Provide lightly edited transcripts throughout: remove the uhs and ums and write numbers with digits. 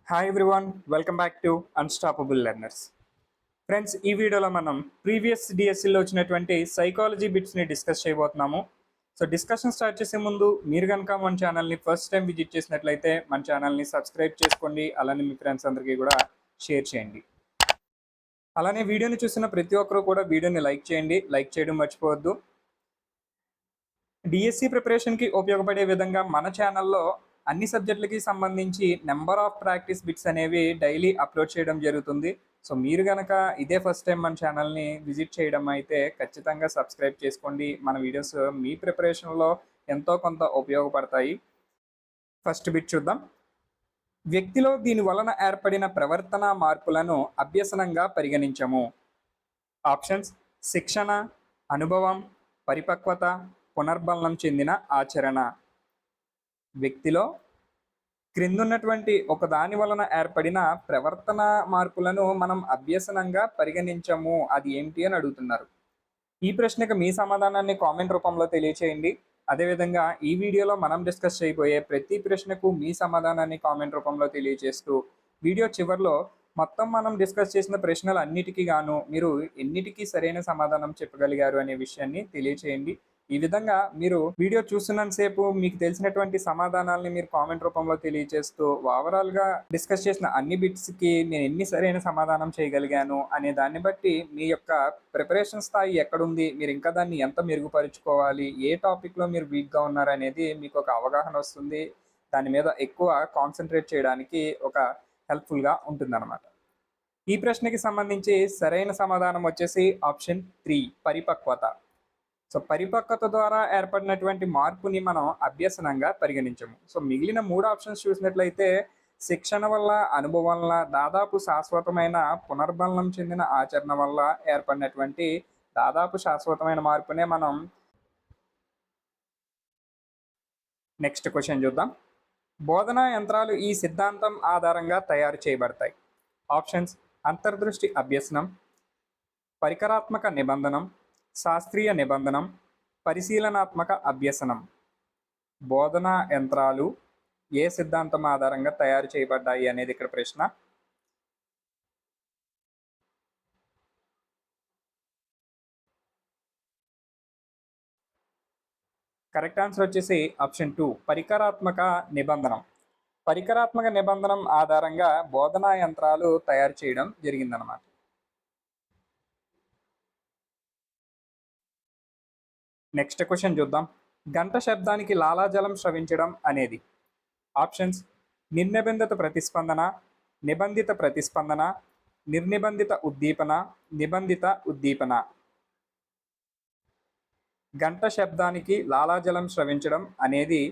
Hi everyone, welcome back to unstoppable learners. Friends, ఈ వీడియోలో మనం ప్రీవియస్ డిఎస్సిలో వచ్చినటువంటి సైకాలజీ బిట్స్ని డిస్కస్ చేయబోతున్నాము. సో డిస్కషన్ స్టార్ట్ చేసే ముందు మీరు కనుక మన ఛానల్ని ఫస్ట్ టైం విజిట్ చేసినట్లయితే మన ఛానల్ని సబ్స్క్రైబ్ చేసుకోండి. అలానే మీ ఫ్రెండ్స్ అందరికీ కూడా షేర్ చేయండి. అలానే వీడియోని చూసిన ప్రతి ఒక్కరూ కూడా వీడియోని లైక్ చేయండి. లైక్ చేయడం మర్చిపోవద్దు. డిఎస్సి ప్రిపరేషన్కి ఉపయోగపడే విధంగా మన ఛానల్లో అన్ని సబ్జెక్టులకి సంబంధించి నెంబర్ ఆఫ్ ప్రాక్టీస్ బిట్స్ అనేవి డైలీ అప్లోడ్ చేయడం జరుగుతుంది. సో మీరు కనుక ఇదే ఫస్ట్ టైం మన ఛానల్ని విజిట్ చేయడం అయితే ఖచ్చితంగా సబ్స్క్రైబ్ చేసుకోండి. మన వీడియోస్ మీ ప్రిపరేషన్లో ఎంతో కొంత ఉపయోగపడతాయి. ఫస్ట్ బిట్ చూద్దాం. వ్యక్తిలో దీని వలన ఏర్పడిన ప్రవర్తన మార్పులను అభ్యసనంగా పరిగణించము. ఆప్షన్స్: శిక్షణ, అనుభవం, పరిపక్వత, పునర్బలం చెందిన ఆచరణ. వ్యక్తిలో క్రిందున్నటువంటి ఒక దాని వలన ఏర్పడిన ప్రవర్తన మార్పులను మనం అభ్యసనంగా పరిగణించము, అది ఏంటి అని అడుగుతున్నారు. ఈ ప్రశ్నకు మీ సమాధానాన్ని కామెంట్ రూపంలో తెలియచేయండి. అదేవిధంగా ఈ వీడియోలో మనం డిస్కస్ చేయబోయే ప్రతి ప్రశ్నకు మీ సమాధానాన్ని కామెంట్ రూపంలో తెలియజేస్తూ వీడియో చివరిలో మొత్తం మనం డిస్కస్ చేసిన ప్రశ్నలు అన్నిటికీ గాను మీరు ఎన్నిటికీ సరైన సమాధానం చెప్పగలిగారు అనే విషయాన్ని తెలియచేయండి. ఈ విధంగా మీరు వీడియో చూస్తున్నంతసేపు మీకు తెలిసినటువంటి సమాధానాలని మీరు కామెంట్ రూపంలో తెలియజేస్తూ ఓవరాల్గా డిస్కస్ చేసిన అన్ని బిట్స్కి నేను ఎన్ని సరైన సమాధానం చేయగలిగాను అనే దాన్ని బట్టి మీ యొక్క ప్రిపరేషన్ స్థాయి ఎక్కడుంది, మీరు ఇంకా దాన్ని ఎంత మెరుగుపరుచుకోవాలి, ఏ టాపిక్లో మీరు వీక్గా ఉన్నారు అనేది మీకు ఒక అవగాహన వస్తుంది. దాని మీద ఎక్కువ కాన్సన్ట్రేట్ చేయడానికి ఒక హెల్ప్ఫుల్గా ఉంటుందన్నమాట. ఈ ప్రశ్నకి సంబంధించి సరైన సమాధానం వచ్చేసి ఆప్షన్ 3, పరిపక్వత. సో పరిపక్వత ద్వారా ఏర్పడినటువంటి మార్పుని మనం అభ్యసనంగా పరిగణించము. సో మిగిలిన 3 ఆప్షన్స్ చూసినట్లయితే శిక్షణ వల్ల, అనుభవం వల్ల, దాదాపు శాశ్వతమైన పునర్బలం చెందిన ఆచరణ వల్ల ఏర్పడినటువంటి దాదాపు శాశ్వతమైన మార్పునే మనం. నెక్స్ట్ క్వశ్చన్ చూద్దాం. బోధనా యంత్రాలు ఈ సిద్ధాంతం ఆధారంగా తయారు చేయబడతాయి. ఆప్షన్స్: అంతర్దృష్టి అభ్యసనం, పరికరాత్మక నిబంధనం, శాస్త్రీయ నిబంధనం, పరిశీలనాత్మక అభ్యసనం. బోధనా యంత్రాలు ఏ సిద్ధాంతం ఆధారంగా తయారు చేయబడ్డాయి అనేది ఇక్కడ ప్రశ్న. కరెక్ట్ ఆన్సర్ వచ్చేసి ఆప్షన్ 2, పరికరాత్మక నిబంధనం. పరికరాత్మక నిబంధనం ఆధారంగా బోధనా యంత్రాలు తయారు చేయడం జరిగిందనమాట. నెక్స్ట్ క్వశ్చన్ చూద్దాం. గంట శబ్దానికి లాలాజలం స్రవించడం అనేది. ఆప్షన్స్: నిర్నిబంధిత ప్రతిస్పందన, నిబంధిత ప్రతిస్పందన, నిర్నిబంధిత ఉద్దీపన, నిబంధిత ఉద్దీపన. గంట శబ్దానికి లాలాజలం స్రవించడం అనేది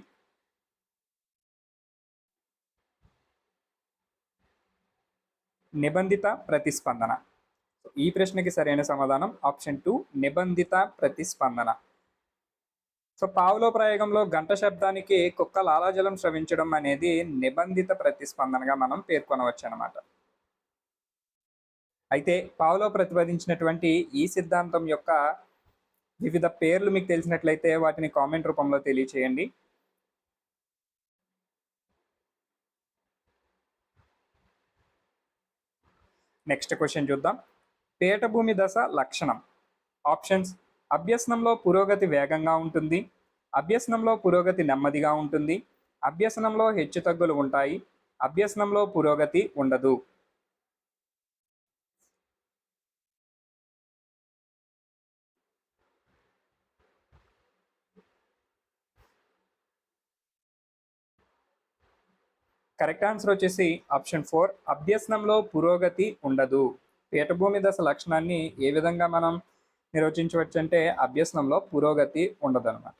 నిబంధిత ప్రతిస్పందన. ఈ ప్రశ్నకి సరైన సమాధానం ఆప్షన్ 2, నిబంధిత ప్రతిస్పందన. సో పావులో ప్రయోగంలో గంట శబ్దానికి కుక్క లాలాజలం స్రవించడం అనేది నిబంధిత ప్రతిస్పందనగా మనం పేర్కొనవచ్చు అనమాట. అయితే పావులో ప్రతిపాదించినటువంటి ఈ సిద్ధాంతం యొక్క వివిధ పేర్లు మీకు తెలిసినట్లయితే వాటిని కామెంట్ రూపంలో తెలియచేయండి. నెక్స్ట్ క్వశ్చన్ చూద్దాం. పీఠభూమి దశ లక్షణం. ఆప్షన్స్: అభ్యసనంలో పురోగతి వేగంగా ఉంటుంది, అభ్యసనంలో పురోగతి నెమ్మదిగా ఉంటుంది, అభ్యసనంలో హెచ్చుతగ్గులు ఉంటాయి, అభ్యసనంలో పురోగతి ఉండదు. కరెక్ట్ ఆన్సర్ వచ్చేసి ఆప్షన్ 4, అభ్యసనంలో పురోగతి ఉండదు. పీఠభూమి దశ లక్షణాన్ని ఏ విధంగా మనం నిర్వచించవచ్చు అంటే అభ్యసనంలో పురోగతి ఉండదు అనమాట.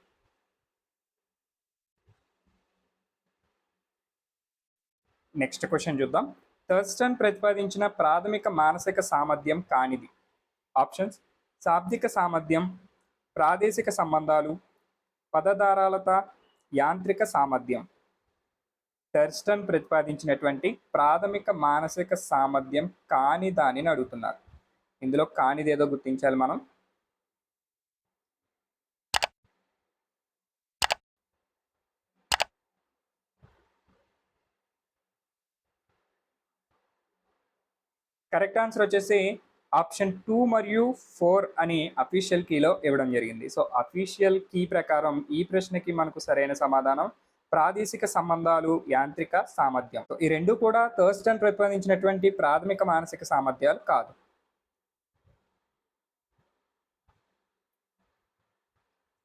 నెక్స్ట్ క్వశ్చన్ చూద్దాం. థర్స్టన్ ప్రతిపాదించిన ప్రాథమిక మానసిక సామర్థ్యం కానిది. ఆప్షన్స్: శాబ్దిక సామర్థ్యం, ప్రాదేశిక సంబంధాలు, పదధారాలత, యాంత్రిక సామర్థ్యం. థర్స్టన్ ప్రతిపాదించినటువంటి ప్రాథమిక మానసిక సామర్థ్యం కాని దానిని అడుగుతున్నారు. ఇందులో కానిది ఏదో గుర్తించాలి మనం. కరెక్ట్ ఆన్సర్ వచ్చేసి ఆప్షన్ 2 మరియు 4 అని అఫీషియల్ కీలో ఇవ్వడం జరిగింది. సో అఫీషియల్ కీ ప్రకారం ఈ ప్రశ్నకి మనకు సరైన సమాధానం ప్రాదేశిక సంబంధాలు, యాంత్రిక సామర్థ్యం. ఈ రెండు కూడా థర్స్టన్ ప్రతిపాదించినటువంటి ప్రాథమిక మానసిక సామర్థ్యాలు కాదు.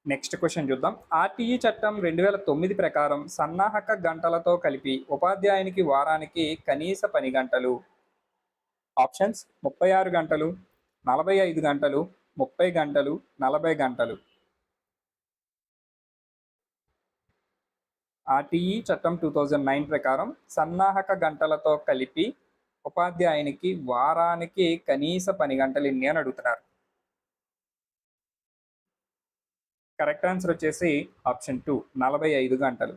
నెక్స్ట్ క్వశ్చన్ చూద్దాం. ఆర్టీఈ చట్టం 2009 ప్రకారం సన్నాహక గంటలతో కలిపి ఉపాధ్యాయునికి వారానికి కనీస పని గంటలు. ఆప్షన్స్ 36 గంటలు, 45 గంటలు, 30 గంటలు, 40 గంటలు. ఆర్టీఈ చట్టం 2009 ప్రకారం సన్నాహక గంటలతో కలిపి ఉపాధ్యాయునికి వారానికి కనీస పని గంటలు ఎన్ని అని అడుగుతున్నారు. కరెక్ట్ ఆన్సర్ వచ్చేసి ఆప్షన్ 2 45 గంటలు.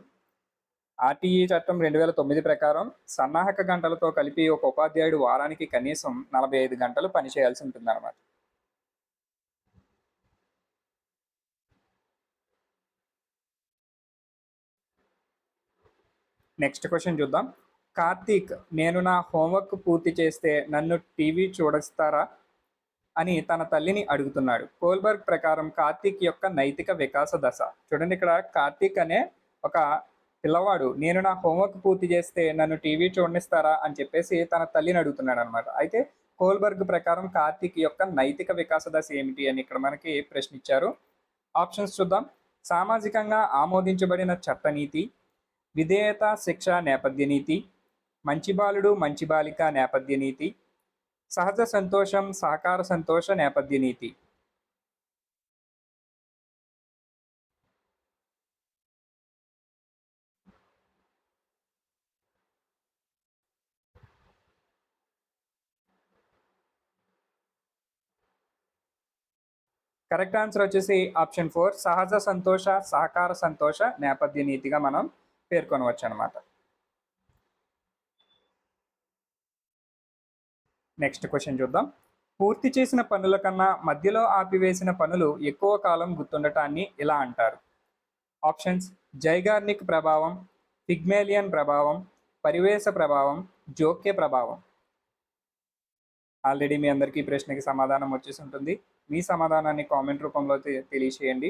ఆర్టీఈ చట్టం 2009 ప్రకారం సన్నాహక గంటలతో కలిపి ఒక ఉపాధ్యాయుడు వారానికి కనీసం 45 గంటలు పనిచేయాల్సి ఉంటుంది అన్నమాట. నెక్స్ట్ క్వశ్చన్ చూద్దాం. కార్తీక్, నేను నా హోంవర్క్ పూర్తి చేస్తే నన్ను టీవీ చూడస్తారా అని తన తల్లిని అడుగుతున్నాడు. కోల్బర్గ్ ప్రకారం కార్తీక్ యొక్క నైతిక వికాస దశ. చూడండి, ఇక్కడ కార్తీక్ అనే ఒక పిల్లవాడు నేను నా హోంవర్క్ పూర్తి చేస్తే నన్ను టీవీ చూడనిస్తారా అని చెప్పేసి తన తల్లిని అడుగుతున్నాడు అనమాట. అయితే కోల్బర్గ్ ప్రకారం కార్తీక్ యొక్క నైతిక వికాస దశ ఏమిటి అని ఇక్కడ మనకి ప్రశ్న ఇచ్చారు. ఆప్షన్స్ చూద్దాం. సామాజికంగా ఆమోదించబడిన చట్టనీతి, విధేయత శిక్ష నేపథ్య నీతి, మంచి బాలుడు మంచి బాలిక నేపథ్య నీతి, సహజ సంతోషం సహకార సంతోష నేపథ్య నీతి. కరెక్ట్ ఆన్సర్ వచ్చేసి ఆప్షన్ 4 సహజ సంతోష సహకార సంతోష నేపథ్య నీతిగా మనం పేర్కొనవచ్చు అనమాట. నెక్స్ట్ క్వశ్చన్ చూద్దాం. పూర్తి చేసిన పనుల కన్నా మధ్యలో ఆపివేసిన పనులు ఎక్కువ కాలం గుర్తుండటాన్ని ఇలా అంటారు. ఆప్షన్స్ జైగార్నిక్ ప్రభావం, పిగ్మేలియన్ ప్రభావం, పరివేశ ప్రభావం, జోక్య ప్రభావం. ఆల్రెడీ మీ అందరికీ ఈ ప్రశ్నకి సమాధానం వచ్చేసి ఉంటుంది. మీ సమాధానాన్ని కామెంట్ రూపంలో తెలియచేయండి.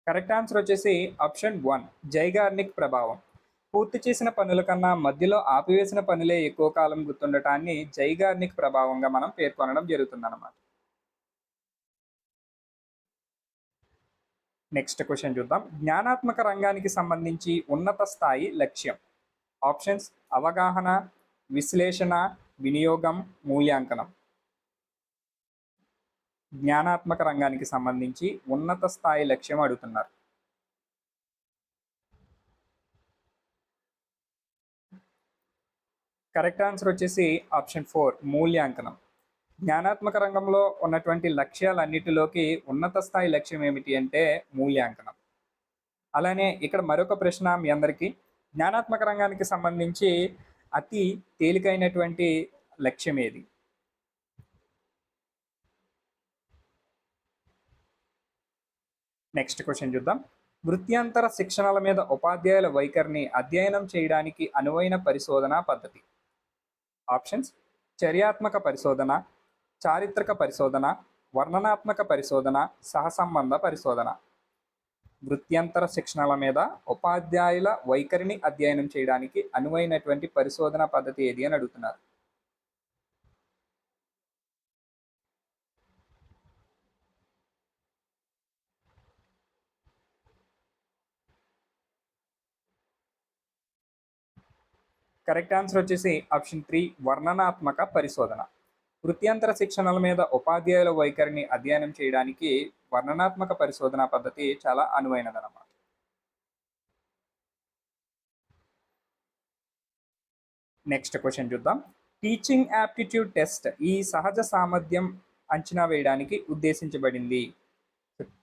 కరెక్ట్ ఆన్సర్ వచ్చేసి ఆప్షన్ 1 జైగార్నిక్ ప్రభావం. పూర్తి చేసిన పనుల కన్నా మధ్యలో ఆపివేసిన పనులే ఎక్కువ కాలం గుర్తుండటాన్ని జైగార్నిక్ ప్రభావంగా మనం పేర్కొనడం జరుగుతుందన్నమాట. నెక్స్ట్ క్వశ్చన్ చూద్దాం. జ్ఞానాత్మక రంగానికి సంబంధించి ఉన్నత స్థాయి లక్ష్యం. ఆప్షన్స్ అవగాహన, విశ్లేషణ, వినియోగం, మూల్యాంకనం. జ్ఞానాత్మక రంగానికి సంబంధించి ఉన్నత స్థాయి లక్ష్యం అడుగుతున్నారు. కరెక్ట్ ఆన్సర్ వచ్చేసి ఆప్షన్ 4 మూల్యాంకనం. జ్ఞానాత్మక రంగంలో ఉన్నటువంటి లక్ష్యాలన్నిటిలోకి ఉన్నత స్థాయి లక్ష్యం ఏమిటి అంటే మూల్యాంకనం. అలానే ఇక్కడ మరొక ప్రశ్న మీ అందరికీ, జ్ఞానాత్మక రంగానికి సంబంధించి అతి తేలికైనటువంటి లక్ష్యం ఏది? నెక్స్ట్ క్వశ్చన్ చూద్దాం. వృత్యాంతర శిక్షణల మీద ఉపాధ్యాయుల వైఖరిని అధ్యయనం చేయడానికి అనువైన పరిశోధనా పద్ధతి. ఆప్షన్స్ చర్యాత్మక పరిశోధన, చారిత్రక పరిశోధన, వర్ణనాత్మక పరిశోధన, సహసంబంధ పరిశోధన. వృత్యంతర శిక్షణల మీద ఉపాధ్యాయుల వైఖరిని అధ్యయనం చేయడానికి అనువైనటువంటి పరిశోధన పద్ధతి ఏది అని అడుగుతున్నారు. కరెక్ట్ ఆన్సర్ వచ్చేసి ఆప్షన్ 3 వర్ణనాత్మక పరిశోధన. వృత్యంతర శిక్షణల మీద ఉపాధ్యాయుల వైఖరిని అధ్యయనం చేయడానికి వర్ణనాత్మక పరిశోధన పద్ధతి చాలా అనువైనదన్నమాట. నెక్స్ట్ క్వశ్చన్ చూద్దాం. టీచింగ్ యాప్టిట్యూడ్ టెస్ట్ ఈ సహజ సామర్థ్యం అంచనా వేయడానికి ఉద్దేశించబడింది.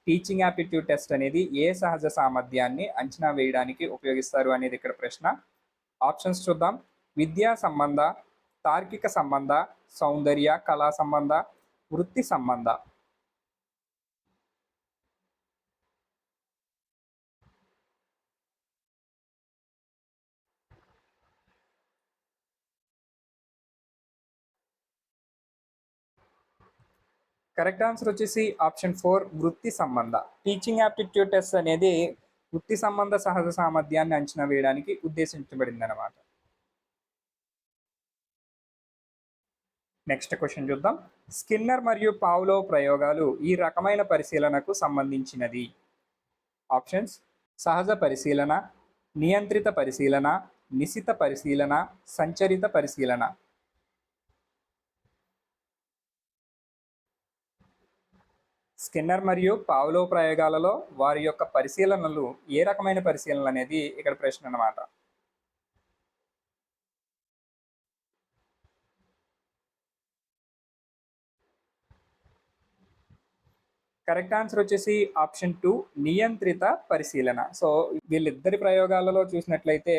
టీచింగ్ యాప్టిట్యూడ్ టెస్ట్ అనేది ఏ సహజ సామర్థ్యాన్ని అంచనా వేయడానికి ఉపయోగిస్తారు అనేది ఇక్కడ ప్రశ్న. ఆప్షన్స్ చూద్దాం. విద్యా సంబంధ, తార్కిక సంబంధ, సౌందర్య కళా సంబంధ, వృత్తి సంబంధ. కరెక్ట్ ఆన్సర్ వచ్చేసి ఆప్షన్ 4 వృత్తి సంబంధ. టీచింగ్ యాప్టిట్యూడ్ టెస్ట్ అనేది వృత్తి సంబంధ సహజ సామర్థ్యాన్ని అంచనా వేయడానికి ఉద్దేశించబడిందనమాట. నెక్స్ట్ క్వశ్చన్ చూద్దాం. స్కిన్నర్ మరియు పావ్లోవ్ ప్రయోగాలు ఈ రకమైన పరిశీలనకు సంబంధించినది. ఆప్షన్స్: సహజ పరిశీలన, నియంత్రిత పరిశీలన, నిశిత పరిశీలన, సంచరిత పరిశీలన. స్కిన్నర్ మరియు పావ్లోవ్ ప్రయోగాలలో వారి యొక్క పరిశీలనలు ఏ రకమైన పరిశీలనలు అనేది ఇక్కడ ప్రశ్న అన్నమాట. కరెక్ట్ ఆన్సర్ వచ్చేసి ఆప్షన్ 2 నియంత్రిత పరిశీలన. సో వీళ్ళిద్దరి ప్రయోగాలలో చూసినట్లయితే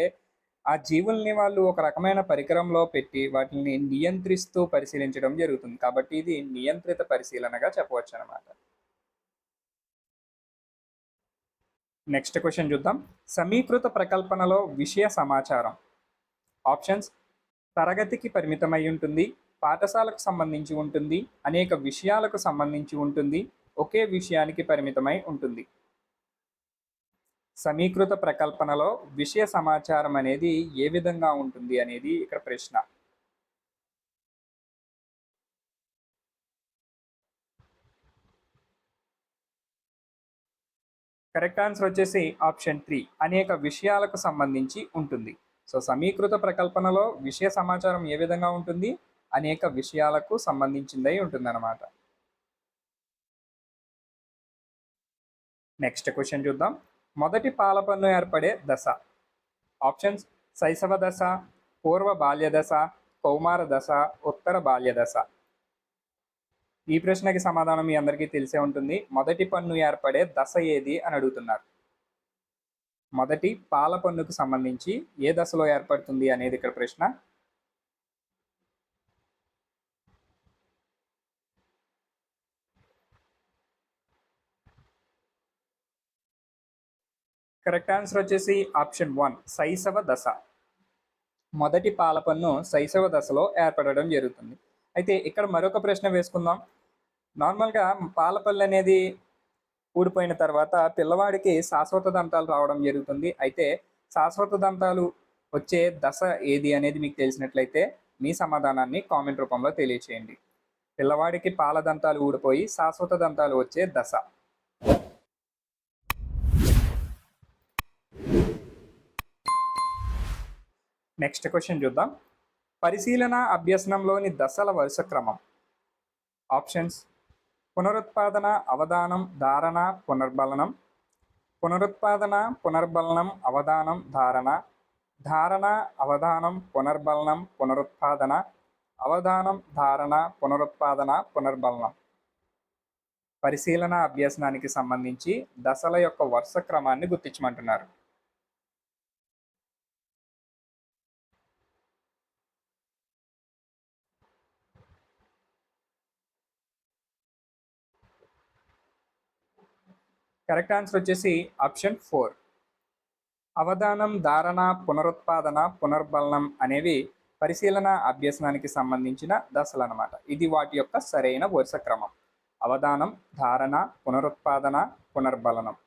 ఆ జీవుల్ని వాళ్ళు ఒక రకమైన పరికరంలో పెట్టి వాటిని నియంత్రిస్తూ పరిశీలించడం జరుగుతుంది. కాబట్టి ఇది నియంత్రిత పరిశీలనగా చెప్పవచ్చు అనమాట. నెక్స్ట్ క్వశ్చన్ చూద్దాం. సమీకృత ప్రకల్పనలో విషయ సమాచారం. ఆప్షన్స్: తరగతికి పరిమితమై ఉంటుంది, పాఠశాలకు సంబంధించి ఉంటుంది, అనేక విషయాలకు సంబంధించి ఉంటుంది, ఒకే విషయానికి పరిమితమై ఉంటుంది. సమీకృత ప్రకల్పనలో విషయ సమాచారం అనేది ఏ విధంగా ఉంటుంది అనేది ఇక్కడ ప్రశ్న. కరెక్ట్ ఆన్సర్ వచ్చేసి ఆప్షన్ 3 అనేక విషయాలకు సంబంధించి ఉంటుంది. సో సమీకృత ప్రకల్పనలో విషయ సమాచారం ఏ విధంగా ఉంటుంది, అనేక విషయాలకు సంబంధించిందై ఉంటుందన్నమాట. నెక్స్ట్ క్వశ్చన్ చూద్దాం. మొదటి పాలపన్ను ఏర్పడే దశ. ఆప్షన్స్: శైశవ దశ, పూర్వ బాల్య దశ, కౌమార దశ, ఉత్తర బాల్య దశ. ఈ ప్రశ్నకి సమాధానం మీ అందరికీ తెలిసే ఉంటుంది. మొదటి పన్ను ఏర్పడే దశ ఏది అని అడుగుతున్నారు. మొదటి పాల పన్నుకు సంబంధించి ఏ దశలో ఏర్పడుతుంది అనేది ఇక్కడ ప్రశ్న. కరెక్ట్ ఆన్సర్ వచ్చేసి ఆప్షన్ 1 శైశవ దశ. మొదటి పాల పన్ను శైశవ దశలో ఏర్పడడం జరుగుతుంది. అయితే ఇక్కడ మరొక ప్రశ్న వేసుకుందాం. నార్మల్గా పాలపల్లి అనేది ఊడిపోయిన తర్వాత పిల్లవాడికి శాశ్వత దంతాలు రావడం జరుగుతుంది. అయితే శాశ్వత దంతాలు వచ్చే దశ ఏది అనేది మీకు తెలిసినట్లయితే మీ సమాధానాన్ని కామెంట్ రూపంలో తెలియచేయండి. పిల్లవాడికి పాల దంతాలు ఊడిపోయి శాశ్వత దంతాలు వచ్చే దశ. నెక్స్ట్ క్వశ్చన్ చూద్దాం. పరిశీలన అభ్యసనంలోని దశల వరుస క్రమం. ఆప్షన్స్: పునరుత్పాదన, అవధానం, ధారణ, పునర్బలనం. పునరుత్పాదన, పునర్బలనం, అవధానం, ధారణ. ధారణ, అవధానం, పునర్బలనం, పునరుత్పాదన. అవధానం, ధారణ, పునరుత్పాదన, పునర్బలనం. పరిశీలన అభ్యసనానికి సంబంధించి దశల యొక్క వరుస క్రమాన్ని గుర్తించమంటున్నారు. కరెక్ట్ ఆన్సర్ వచ్చేసి ఆప్షన్ 4 అవధానం, ధారణ, పునరుత్పాదన, పునర్బలనం అనేవి పరిశీలన అభ్యసనానికి సంబంధించిన దశలు అన్నమాట. ఇది వాటి యొక్క సరైన వరుస క్రమం. అవధానం, ధారణ, పునరుత్పాదన, పునర్బలనం.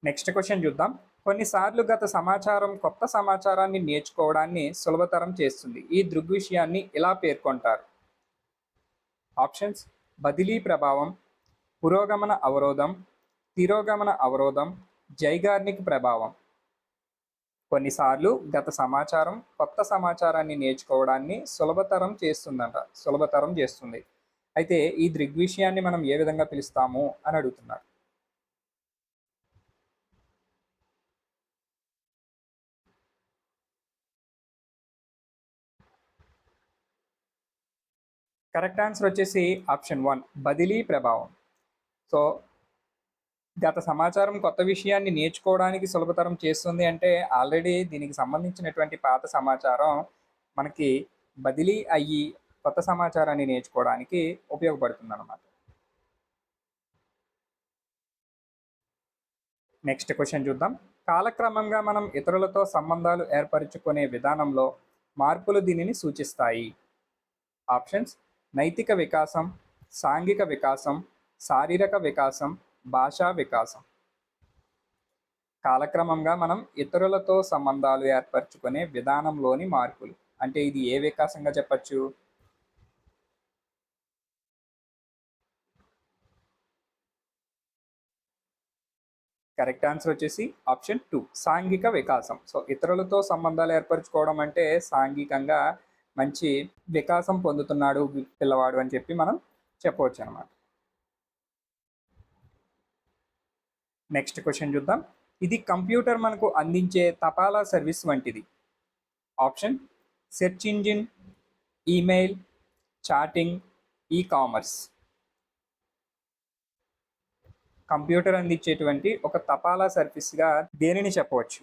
నెక్స్ట్ క్వశ్చన్ చూద్దాం. కొన్నిసార్లు గత సమాచారం కొత్త సమాచారాన్ని నేర్చుకోవడాన్ని సులభతరం చేస్తుంది. ఈ దృగ్విషయాన్ని ఇలా పేర్కొంటారు. ఆప్షన్స్: బదిలీ ప్రభావం, పురోగమన అవరోధం, తిరోగమన అవరోధం, జైగార్నిక్ ప్రభావం. కొన్నిసార్లు గత సమాచారం కొత్త సమాచారాన్ని నేర్చుకోవడాన్ని సులభతరం చేస్తుంది. అయితే ఈ దృగ్విషయాన్ని మనం ఏ విధంగా పిలుస్తాము అని అడుగుతున్నారు. కరెక్ట్ ఆన్సర్ వచ్చేసి ఆప్షన్ 1 బదిలీ ప్రభావం. సో గత సమాచారం కొత్త విషయాన్ని నేర్చుకోవడానికి సులభతరం చేస్తుంది అంటే ఆల్రెడీ దీనికి సంబంధించినటువంటి పాత సమాచారం మనకి బదిలీ అయ్యి కొత్త సమాచారాన్ని నేర్చుకోవడానికి ఉపయోగపడుతుంది అన్నమాట. నెక్స్ట్ క్వశ్చన్ చూద్దాం. కాలక్రమంగా మనం ఇతరులతో సంబంధాలు ఏర్పరచుకునే విధానంలో మార్పులు దీనిని సూచిస్తాయి. ఆప్షన్స్ నైతిక వికాసం, సాంఘిక వికాసం, శారీరక వికాసం, భాషా వికాసం. కాలక్రమంగా మనం ఇతరులతో సంబంధాలు ఏర్పరచుకునే విధానంలోని మార్పులు. అంటే ఇది ఏ వికాసంగా చెప్పచ్చు? కరెక్ట్ ఆన్సర్ వచ్చేసి ఆప్షన్ 2 సాంఘిక వికాసం. సో ఇతరులతో సంబంధాలు ఏర్పరచుకోవడం అంటే సాంఘికంగా మంచి వికాసం పొందుతున్నాడు పిల్లవాడు అని చెప్పి మనం చెప్పవచ్చు అనమాట. నెక్స్ట్ క్వశ్చన్ చూద్దాం. ఇది కంప్యూటర్ మనకు అందించే తపాలా సర్వీస్ వంటిది. Option search engine, email, chatting, e commerce. Computer అందించేటువంటి ఒక తపాలా సర్వీస్గా దేనిని చెప్పవచ్చు?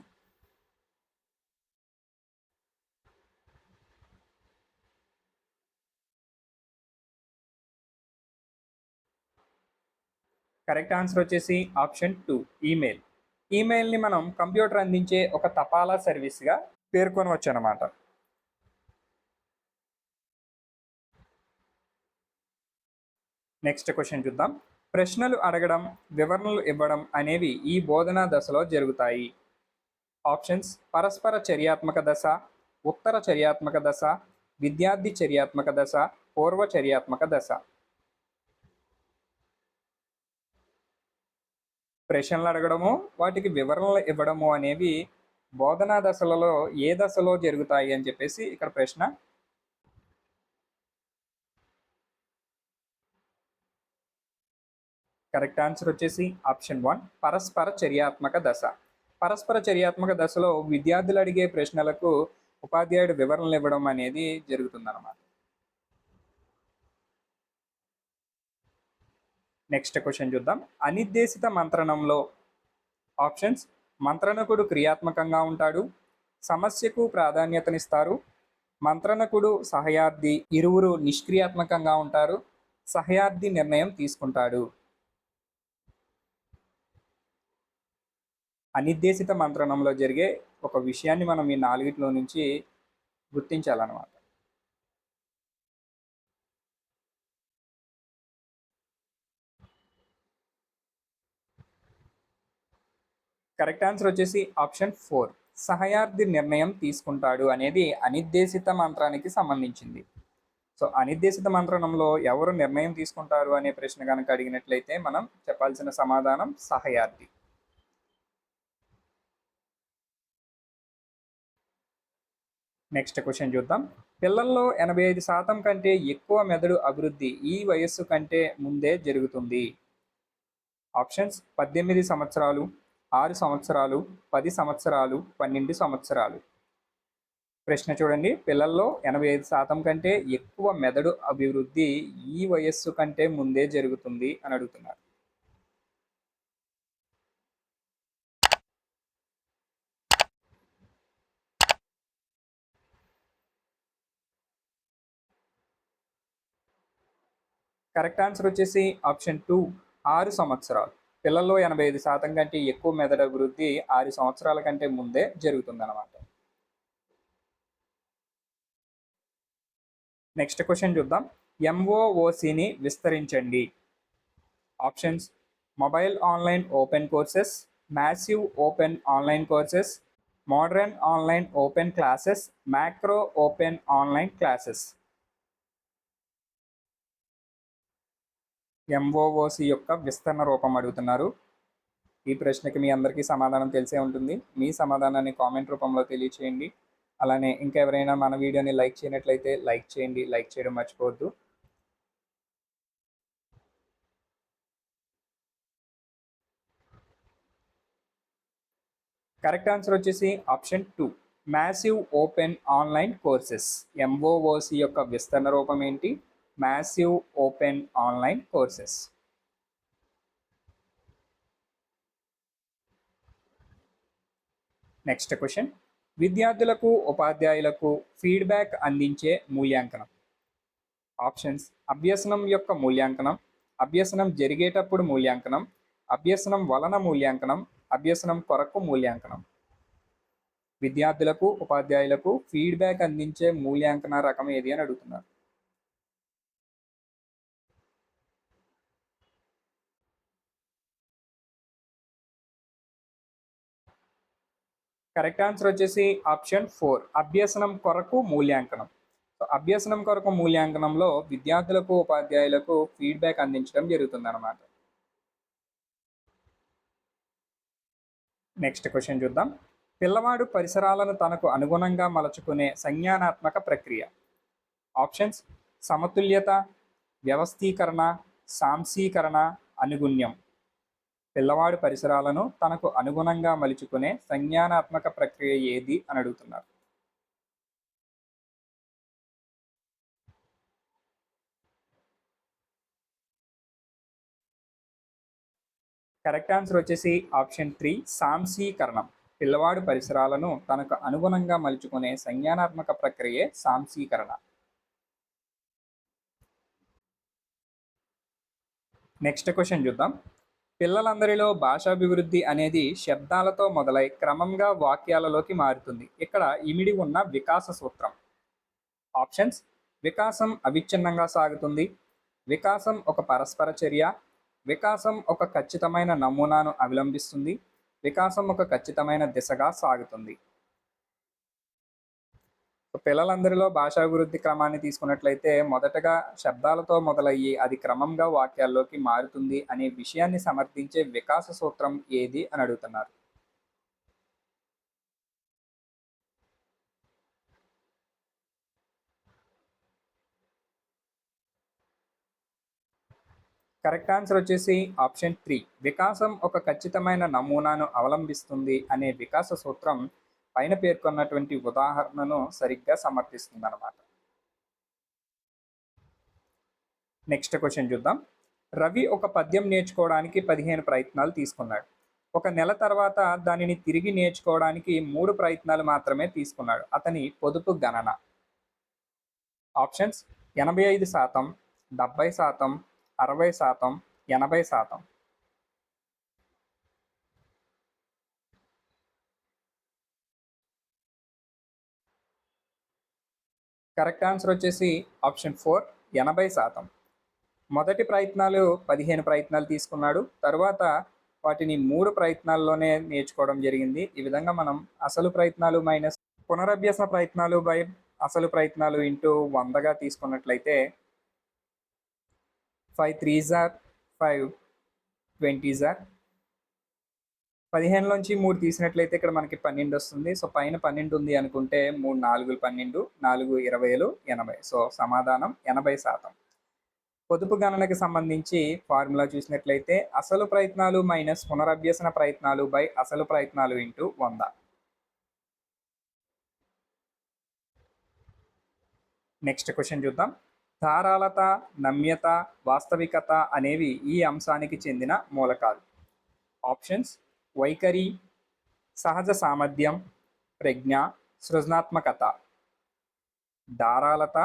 కరెక్ట్ ఆన్సర్ వచ్చేసి ఆప్షన్ 2 ఈమెయిల్. ఈమెయిల్ని మనం కంప్యూటర్ అందించే ఒక తపాలా సర్వీస్గా పేర్కొనవచ్చు అన్నమాట. నెక్స్ట్ క్వశ్చన్ చూద్దాం. ప్రశ్నలు అడగడం, వివరణలు ఇవ్వడం అనేవి ఈ బోధనా దశలో జరుగుతాయి. ఆప్షన్స్ పరస్పర చర్యాత్మక దశ, ఉత్తర చర్యాత్మక దశ, విద్యార్థి చర్యాత్మక దశ, పూర్వ చర్యాత్మక దశ. ప్రశ్నలు అడగడము, వాటికి వివరణలు ఇవ్వడము అనేవి బోధనా దశలలో ఏ దశలో జరుగుతాయి అని చెప్పేసి ఇక్కడ ప్రశ్న. కరెక్ట్ ఆన్సర్ వచ్చేసి ఆప్షన్ 1 పరస్పర చర్యాత్మక దశ. పరస్పర చర్యాత్మక దశలో విద్యార్థులు అడిగే ప్రశ్నలకు ఉపాధ్యాయుడు వివరణలు ఇవ్వడం అనేది జరుగుతుందన్నమాట. నెక్స్ట్ క్వశ్చన్ చూద్దాం. అనిర్దేశిత మంత్రణంలో ఆప్షన్స్ మంత్రణకుడు క్రియాత్మకంగా ఉంటాడు, సమస్యకు ప్రాధాన్యతనిస్తారు, మంత్రణకుడు సహయార్థి ఇరువురు నిష్క్రియాత్మకంగా ఉంటారు, సహయార్థి నిర్ణయం తీసుకుంటాడు. అనిర్దేశిత మంత్రణంలో జరిగే ఒక విషయాన్ని మనం ఈ 4 నుంచి గుర్తించాలన్నమాట. కరెక్ట్ ఆన్సర్ వచ్చేసి ఆప్షన్ 4 సహయార్థి నిర్ణయం తీసుకుంటాడు అనేది అనిర్దేశిత మంత్రానికి సంబంధించింది. సో అనిర్దేశిత మంత్రణంలో ఎవరు నిర్ణయం తీసుకుంటారు అనే ప్రశ్న కనుక అడిగినట్లయితే మనం చెప్పాల్సిన సమాధానం సహయార్థి. నెక్స్ట్ క్వశ్చన్ చూద్దాం. పిల్లల్లో 85% కంటే ఎక్కువ మెదడు అభివృద్ధి ఈ వయస్సు కంటే ముందే జరుగుతుంది. ఆప్షన్స్ 18 సంవత్సరాలు, 6 సంవత్సరాలు, 10 సంవత్సరాలు, 12 సంవత్సరాలు. ప్రశ్న చూడండి. పిల్లల్లో 85% కంటే ఎక్కువ మెదడు అభివృద్ధి ఈ వయస్సు కంటే ముందే జరుగుతుంది అని అడుగుతున్నారు. కరెక్ట్ ఆన్సర్ వచ్చేసి ఆప్షన్ 2 6 సంవత్సరాలు. పిల్లల్లో 85% కంటే ఎక్కువ మెదడు అభివృద్ధి 6 సంవత్సరాల కంటే ముందే జరుగుతుందన్నమాట. నెక్స్ట్ క్వశ్చన్ చూద్దాం. MOOCని విస్తరించండి. Options mobile online open courses, massive open online courses, modern online open classes, macro open online classes. MOOC యొక్క విస్తరణ రూపం అడుగుతున్నారు. ఈ ప్రశ్నకి మీ అందరికీ సమాధానం తెలిసే ఉంటుంది. మీ సమాధానాన్ని కామెంట్ రూపంలో తెలియచేయండి. అలానే ఇంకా ఎవరైనా మన వీడియోని లైక్ చేయనట్లయితే లైక్ చేయండి. లైక్ చేయడం మర్చిపోవద్దు. కరెక్ట్ ఆన్సర్ వచ్చేసి option 2 massive open online courses. MOOC యొక్క విస్తరణ రూపం ఏంటి? Massive open online courses. Next question. విద్యార్థులకు ఉపాధ్యాయులకు ఫీడ్బ్యాక్ అందించే మూల్యాంకనం. ఆప్షన్స్ అభ్యసనం యొక్క మూల్యాంకనం, అభ్యసనం జరిగేటప్పుడు మూల్యాంకనం, అభ్యసనం వలన మూల్యాంకనం, అభ్యసనం కొరకు మూల్యాంకనం. విద్యార్థులకు ఉపాధ్యాయులకు ఫీడ్బ్యాక్ అందించే మూల్యాంకన రకం ఏది అని అడుగుతున్నారు. కరెక్ట్ ఆన్సర్ వచ్చేసి ఆప్షన్ 4, అభ్యసనం కొరకు మూల్యాంకనం. సో అభ్యసనం కొరకు మూల్యాంకనంలో విద్యార్థులకు ఉపాధ్యాయులకు ఫీడ్బ్యాక్ అందించడం జరుగుతుందన్నమాట. నెక్స్ట్ క్వశ్చన్ చూద్దాం. పిల్లవాడు పరిసరాలను తనకు అనుగుణంగా మలుచుకునే సంజ్ఞానాత్మక ప్రక్రియ. ఆప్షన్స్: సమతుల్యత, వ్యవస్థీకరణ, సాంశీకరణ, అనుగుణ్యం. పిల్లవాడు పరిసరాలను తనకు అనుగుణంగా మలుచుకునే సంజ్ఞానాత్మక ప్రక్రియ ఏది అని అడుగుతున్నారు. కరెక్ట్ ఆన్సర్ వచ్చేసి ఆప్షన్ 3, సాంశీకరణం. పిల్లవాడు పరిసరాలను తనకు అనుగుణంగా మలుచుకునే సంజ్ఞానాత్మక ప్రక్రియే సాంశీకరణ. నెక్స్ట్ క్వశ్చన్ చూద్దాం. పిల్లలందరిలో భాషాభివృద్ధి అనేది శబ్దాలతో మొదలై క్రమంగా వాక్యాలలోకి మారుతుంది. ఇక్కడ ఇమిడి ఉన్న వికాస సూత్రం. ఆప్షన్స్: వికాసం అవిచ్ఛిన్నంగా సాగుతుంది, వికాసం ఒక పరస్పర చర్య, వికాసం ఒక ఖచ్చితమైన నమూనాను అవలంబిస్తుంది, వికాసం ఒక ఖచ్చితమైన దిశగా సాగుతుంది. పిల్లలందరిలో భాషాభివృద్ధి క్రమాన్ని తీసుకున్నట్లయితే మొదటగా శబ్దాలతో మొదలయ్యి అది క్రమంగా వాక్యాల్లోకి మారుతుంది అనే విషయాన్ని సమర్థించే వికాస సూత్రం ఏది అని అడుగుతున్నారు. కరెక్ట్ ఆన్సర్ వచ్చేసి ఆప్షన్ 3, వికాసం ఒక ఖచ్చితమైన నమూనాను అవలంబిస్తుంది అనే వికాస సూత్రం పైన పేర్కొన్నటువంటి ఉదాహరణను సరిగ్గా సమర్థిస్తుంది అన్నమాట. నెక్స్ట్ క్వశ్చన్ చూద్దాం. రవి ఒక పద్యం నేర్చుకోవడానికి 15 ప్రయత్నాలు తీసుకున్నాడు. ఒక నెల తర్వాత దానిని తిరిగి నేర్చుకోవడానికి 3 ప్రయత్నాలు మాత్రమే తీసుకున్నాడు. అతని పొదుపు గణన. ఆప్షన్స్: 85%, 70%, 60%, 80%. కరెక్ట్ ఆన్సర్ వచ్చేసి ఆప్షన్ 4, 80%. మొదటి ప్రయత్నాలు 15 ప్రయత్నాలు తీసుకున్నాడు, తరువాత వాటిని 3 ప్రయత్నాల్లోనే నేర్చుకోవడం జరిగింది. ఈ విధంగా మనం అసలు ప్రయత్నాలు మైనస్ పునరభ్యసన ప్రయత్నాలు బై అసలు ప్రయత్నాలు ఇంటూ 100గా తీసుకున్నట్లయితే 5 3s are 5, 20s are 15లోంచి 3 తీసినట్లయితే ఇక్కడ మనకి 12 వస్తుంది. సో పైన 12 ఉంది అనుకుంటే 3 4 12, 4 20, 80. సో సమాధానం 80%. పొదుపు గణనకి సంబంధించి ఫార్ములా చూసినట్లయితే అసలు ప్రయత్నాలు మైనస్ పునరభ్యసన ప్రయత్నాలు బై అసలు ప్రయత్నాలు ఇంటూ 100. నెక్స్ట్ క్వశ్చన్ చూద్దాం. ధారాళత, నమ్యత, వాస్తవికత అనేవి ఈ అంశానికి చెందిన మూలకాలు. ఆప్షన్స్: వైఖరి, సహజ సామర్థ్యం, ప్రజ్ఞ, సృజనాత్మకత. ధారాళత,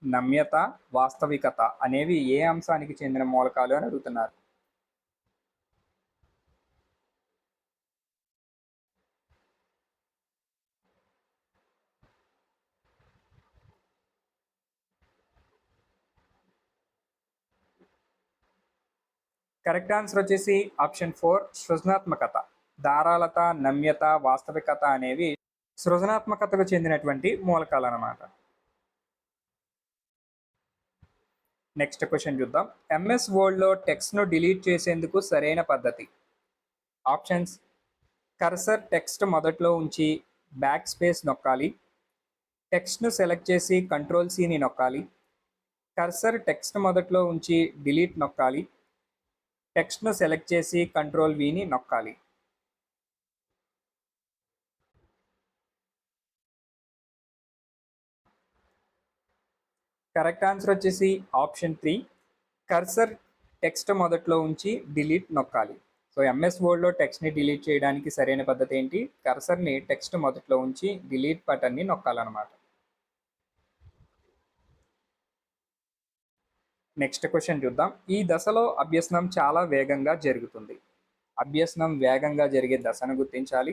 నమ్యత, వాస్తవికత అనేవి ఏ అంశానికి చెందిన మూలకాలు అని అడుగుతున్నారు. కరెక్ట్ ఆన్సర్ వచ్చేసి ఆప్షన్ 4, సృజనాత్మకత. ధారాళత, నమ్యత, వాస్తవికత అనేవి సృజనాత్మకతకు చెందినటువంటి మూలకాలు అన్నమాట. నెక్స్ట్ క్వశ్చన్ చూద్దాం. ఎంఎస్ వర్డ్లో టెక్స్ట్ను డిలీట్ చేసేందుకు సరైన పద్ధతి. ఆప్షన్స్: కర్సర్ టెక్స్ట్ మొదట్లో ఉంచి బ్యాక్ స్పేస్ నొక్కాలి, టెక్స్ట్ను సెలెక్ట్ చేసి కంట్రోల్-C నొక్కాలి, కర్సర్ టెక్స్ట్ మొదట్లో ఉంచి డిలీట్ నొక్కాలి, టెక్స్ట్ను సెలెక్ట్ చేసి కంట్రోల్-V నొక్కాలి. కరెక్ట్ ఆన్సర్ వచ్చేసి ఆప్షన్ 3, కర్సర్ టెక్స్ట్ మొదట్లో ఉంచి డిలీట్ నొక్కాలి. సో ఎంఎస్ వర్డ్లో టెక్స్ట్ని డిలీట్ చేయడానికి సరైన పద్ధతి ఏంటి? కర్సర్ని టెక్స్ట్ మొదట్లో ఉంచి డిలీట్ బటన్ని నొక్కాలన్నమాట. నెక్స్ట్ క్వశ్చన్ చూద్దాం. ఈ దశలో అభ్యసనం చాలా వేగంగా జరుగుతుంది. అభ్యసనం వేగంగా జరిగే దశను గుర్తించాలి.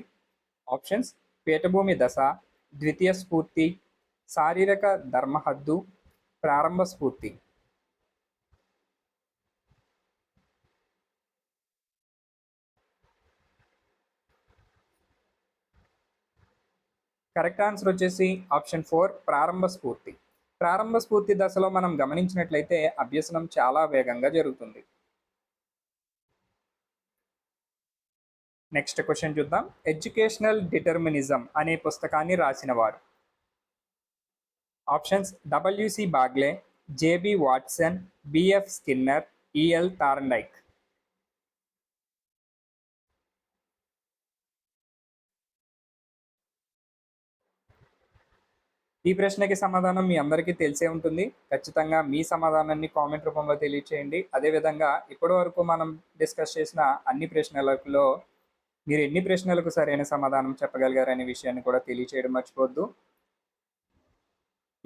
ఆప్షన్స్: పీఠభూమి దశ, ద్వితీయ స్ఫూర్తి, శారీరక ధర్మహద్దు, ప్రారంభ స్ఫూర్తి. కరెక్ట్ ఆన్సర్ వచ్చేసి ఆప్షన్ 4 ప్రారంభ స్ఫూర్తి. ప్రారంభ స్ఫూర్తి దశలో మనం గమనించినట్లయితే అభ్యసనం చాలా వేగంగా జరుగుతుంది. నెక్స్ట్ క్వశ్చన్ చూద్దాం. ఎడ్యుకేషనల్ డిటర్మినిజం అనే పుస్తకాన్ని రాసిన వారు. Options WC Bagley, JB Watson, BF Skinner, EL Thorndike. ఈ ప్రశ్నకి సమాధానం మీ అందరికీ తెలిసే ఉంటుంది. ఖచ్చితంగా మీ సమాధానాన్ని కామెంట్ రూపంలో తెలియచేయండి. అదేవిధంగా ఇప్పటి వరకు మనం డిస్కస్ చేసిన అన్ని ప్రశ్నలలో మీరు ఎన్ని ప్రశ్నలకు సరైన సమాధానం చెప్పగలిగారనే విషయాన్ని కూడా తెలియచేయడం మర్చిపోవద్దు.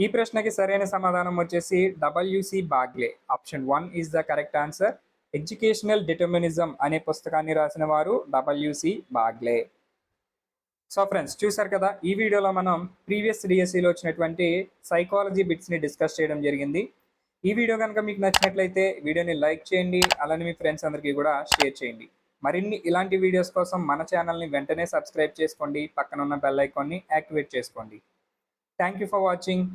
ఈ ప్రశ్నకి సరైన సమాధానం వచ్చేసి WC Bagley. Option 1 is the correct answer. Educational determinism అనే పుస్తకాన్ని రాసిన వారు డబ్ల్యూసి బాగ్లే. సో ఫ్రెండ్స్, చూసారు కదా, ఈ వీడియోలో మనం ప్రీవియస్ డిఎస్సిలో వచ్చినటువంటి సైకాలజీ బిట్స్ని డిస్కస్ చేయడం జరిగింది. ఈ వీడియో కనుక మీకు నచ్చినట్లయితే వీడియోని లైక్ చేయండి, అలానే మీ ఫ్రెండ్స్ అందరికీ కూడా షేర్ చేయండి. మరిన్ని ఇలాంటి వీడియోస్ కోసం మన ఛానల్ని వెంటనే సబ్స్క్రైబ్ చేసుకోండి, పక్కన ఉన్న బెల్ ఐకాన్ని యాక్టివేట్ చేసుకోండి. Thank you for watching.